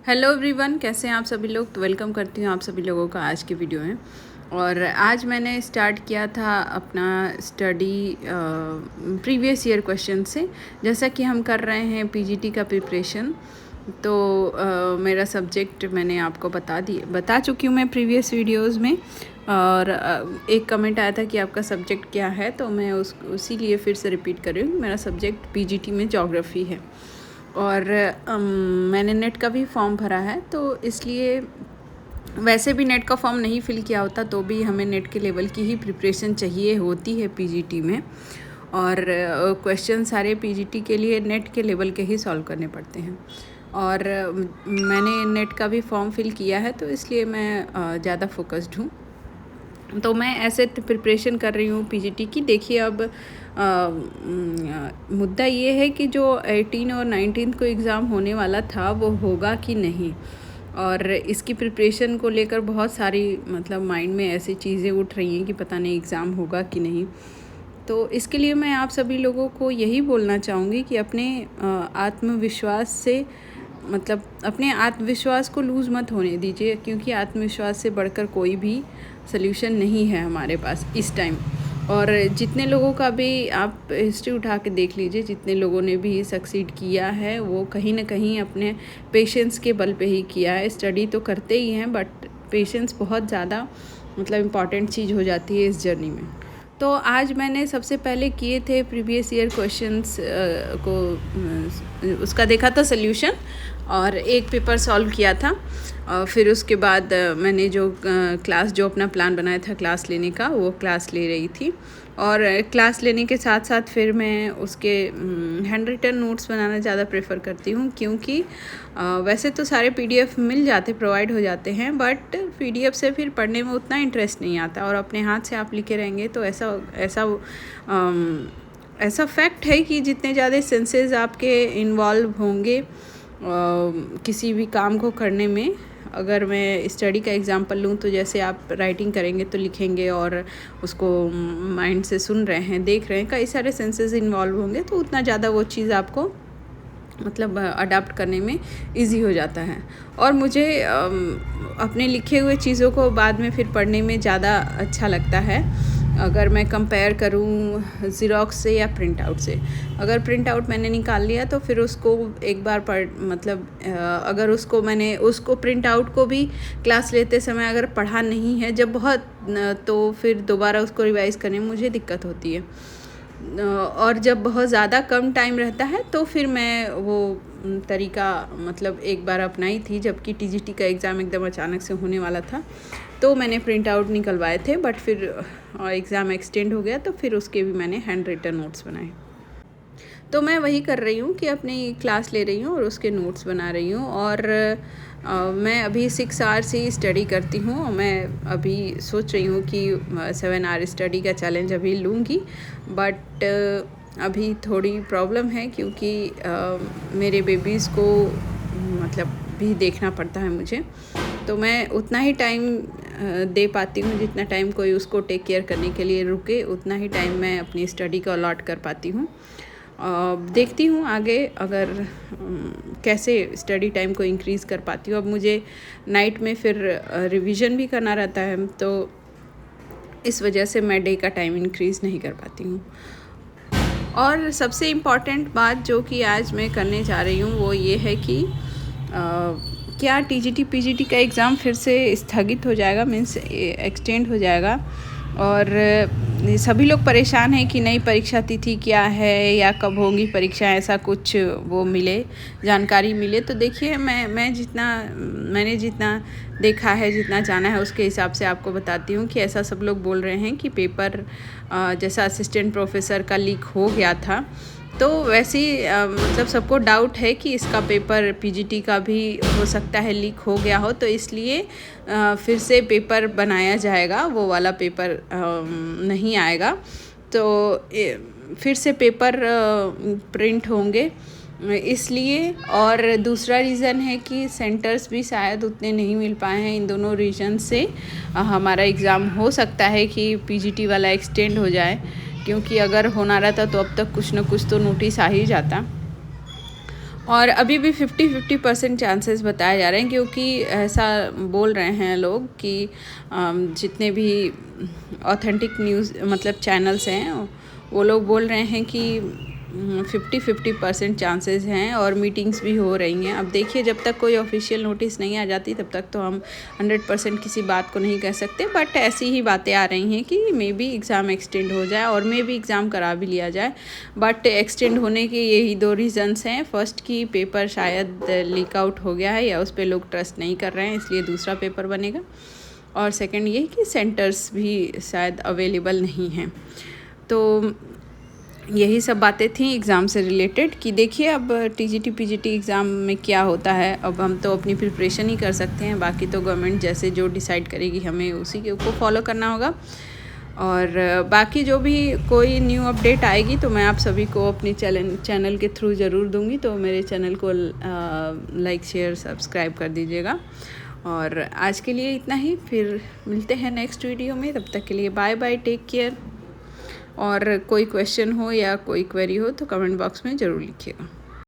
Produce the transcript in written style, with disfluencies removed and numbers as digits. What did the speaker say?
Hello everyone, कैसे हैं आप सभी लोग। तो वेलकम करती हूँ आप सभी लोगों का आज की वीडियो में। और आज मैंने स्टार्ट किया था अपना स्टडी प्रीवियस ईयर क्वेश्चन से। जैसा कि हम कर रहे हैं पीजीटी का प्रिपरेशन, तो मेरा सब्जेक्ट मैंने आपको बता चुकी हूँ मैं प्रीवियस वीडियोस में। और एक कमेंट आया था कि आपका सब्जेक्ट क्या है, तो मैं उसी लिए फिर से रिपीट कर रही हूँ। मेरा सब्जेक्ट पीजीटी में ज्योग्राफी है और मैंने नेट का भी फॉर्म भरा है, तो इसलिए वैसे भी नेट का फॉर्म नहीं फिल किया होता तो भी हमें नेट के लेवल की ही प्रिपरेशन चाहिए होती है पीजीटी में। और क्वेश्चन सारे पीजीटी के लिए नेट के लेवल के ही सॉल्व करने पड़ते हैं। और मैंने नेट का भी फॉर्म फिल किया है, तो इसलिए मैं ज़्यादा फोकस्ड हूँ। तो मैं ऐसे प्रिपरेशन कर रही हूँ पीजीटी की। देखिए, अब मुद्दा ये है कि जो 18 और 19 को एग्ज़ाम होने वाला था वो होगा कि नहीं, और इसकी प्रिपरेशन को लेकर बहुत सारी माइंड में ऐसी चीज़ें उठ रही हैं कि पता नहीं एग्ज़ाम होगा कि नहीं। तो इसके लिए मैं आप सभी लोगों को यही बोलना चाहूँगी कि अपने आत्मविश्वास से अपने आत्मविश्वास को लूज़ मत होने दीजिए, क्योंकि आत्मविश्वास से बढ़कर कोई भी सल्यूशन नहीं है हमारे पास इस टाइम। और जितने लोगों का भी आप हिस्ट्री उठा के देख लीजिए, जितने लोगों ने भी सक्सीड किया है वो कहीं ना कहीं अपने पेशेंस के बल पे ही किया है। स्टडी तो करते ही हैं, बट पेशेंस बहुत ज़्यादा इम्पॉर्टेंट चीज़ हो जाती है इस जर्नी में। तो आज मैंने सबसे पहले किए थे प्रीवियस ईयर क्वेश्चंस को उसका देखा था सल्यूशन, और एक पेपर सॉल्व किया था। फिर उसके बाद मैंने जो अपना प्लान बनाया था क्लास लेने का, वो क्लास ले रही थी। और क्लास लेने के साथ साथ फिर मैं उसके हैंड रिटन नोट्स बनाना ज़्यादा प्रेफर करती हूँ, क्योंकि वैसे तो सारे पीडीएफ मिल जाते, प्रोवाइड हो जाते हैं, बट पीडीएफ से फिर पढ़ने में उतना इंटरेस्ट नहीं आता। और अपने हाथ से आप लिखे रहेंगे तो ऐसा फैक्ट है कि जितने ज़्यादा सेंसेस आपके इन्वॉल्व होंगे किसी भी काम को करने में। अगर मैं स्टडी का एग्जांपल लूँ तो जैसे आप राइटिंग करेंगे तो लिखेंगे और उसको माइंड से सुन रहे हैं, देख रहे हैं, कई सारे सेंसेस इन्वॉल्व होंगे, तो उतना ज़्यादा वो चीज़ आपको अडाप्ट करने में इजी हो जाता है। और मुझे अपने लिखे हुए चीज़ों को बाद में फिर पढ़ने में ज़्यादा अच्छा लगता है। अगर मैं कंपेयर करूँ ज़ेरॉक्स से या प्रिंट आउट से, अगर प्रिंट आउट मैंने निकाल लिया तो फिर उसको एक बार अगर उसको प्रिंट आउट को भी क्लास लेते समय अगर पढ़ा नहीं है जब बहुत, तो फिर दोबारा उसको रिवाइज़ करने में मुझे दिक्कत होती है। और जब बहुत ज़्यादा कम टाइम रहता है तो फिर मैं वो तरीका एक बार अपनाई थी, जबकि टीजीटी का एग्ज़ाम एकदम अचानक से होने वाला था, तो मैंने प्रिंट आउट निकलवाए थे। बट फिर एग्ज़ाम एक्सटेंड हो गया तो फिर उसके भी मैंने हैंड रिटन नोट्स बनाए। तो मैं वही कर रही हूँ कि अपनी क्लास ले रही हूँ और उसके नोट्स बना रही हूँ। और मैं अभी 6 आवर्स ही स्टडी करती हूँ। मैं अभी सोच रही हूँ कि 7 आवर स्टडी का चैलेंज अभी लूँगी, बट अभी थोड़ी प्रॉब्लम है, क्योंकि मेरे बेबीज़ को भी देखना पड़ता है मुझे। तो मैं उतना ही टाइम दे पाती हूँ जितना टाइम कोई उसको टेक केयर करने के लिए रुके, उतना ही टाइम मैं अपनी स्टडी को अलॉट कर पाती हूँ। देखती हूँ आगे अगर कैसे स्टडी टाइम को इंक्रीज़ कर पाती हूँ। अब मुझे नाइट में फिर रिवीजन भी करना रहता है, तो इस वजह से मैं डे का टाइम इंक्रीज़ नहीं कर पाती हूँ। और सबसे इम्पॉर्टेंट बात जो कि आज मैं करने जा रही हूँ वो ये है कि क्या टीजीटी पीजीटी का एग्ज़ाम फिर से स्थगित हो जाएगा, मीन्स एक्सटेंड हो जाएगा। और सभी लोग परेशान हैं कि नई परीक्षा तिथि क्या है या कब होंगी परीक्षा, ऐसा कुछ वो जानकारी मिले। तो देखिए, मैंने जितना देखा है, जितना जाना है, उसके हिसाब से आपको बताती हूँ कि ऐसा सब लोग बोल रहे हैं कि पेपर जैसा असिस्टेंट प्रोफेसर का लीक हो गया था, तो वैसे ही सबको डाउट है कि इसका पेपर पीजीटी का भी हो सकता है लीक हो गया हो, तो इसलिए फिर से पेपर बनाया जाएगा, वो वाला पेपर नहीं आएगा। तो फिर से पेपर प्रिंट होंगे इसलिए। और दूसरा रीज़न है कि सेंटर्स भी शायद उतने नहीं मिल पाए हैं। इन दोनों रीज़न से हमारा एग्ज़ाम हो सकता है कि पीजीटी वाला एक्सटेंड हो जाए, क्योंकि अगर होना रहता तो अब तक कुछ न कुछ तो नोटिस आ ही जाता। और अभी भी 50-50% चांसेस बताए जा रहे हैं, क्योंकि ऐसा बोल रहे हैं लोग कि जितने भी ऑथेंटिक न्यूज़ मतलब चैनल्स हैं वो लोग बोल रहे हैं कि 50-50% चांसेस हैं और मीटिंग्स भी हो रही हैं। अब देखिए, जब तक कोई ऑफिशियल नोटिस नहीं आ जाती तब तक तो हम 100% किसी बात को नहीं कह सकते, बट ऐसी ही बातें आ रही हैं कि मे बी एग्ज़ाम एक्सटेंड हो जाए और मे बी एग्ज़ाम करा भी लिया जाए। बट एक्सटेंड होने के यही 2 रीज़न्स हैं। फर्स्ट कि पेपर शायद लीक आउट हो गया है या उस पर लोग ट्रस्ट नहीं कर रहे हैं, इसलिए दूसरा पेपर बनेगा। और सेकंड ये कि सेंटर्स भी शायद अवेलेबल नहीं हैं। तो यही सब बातें थी एग्ज़ाम से रिलेटेड कि देखिए अब टीजीटी पीजीटी एग्ज़ाम में क्या होता है। अब हम तो अपनी प्रिपरेशन ही कर सकते हैं, बाकी तो गवर्नमेंट जैसे जो डिसाइड करेगी हमें उसी के ऊपर फॉलो करना होगा। और बाकी जो भी कोई न्यू अपडेट आएगी तो मैं आप सभी को अपने चैनल के थ्रू ज़रूर दूंगी। तो मेरे चैनल को लाइक शेयर सब्सक्राइब कर दीजिएगा। और आज के लिए इतना ही, फिर मिलते हैं नेक्स्ट वीडियो में। तब तक के लिए बाय बाय, टेक केयर। और कोई क्वेश्चन हो या कोई क्वेरी हो तो कमेंट बॉक्स में ज़रूर लिखिएगा।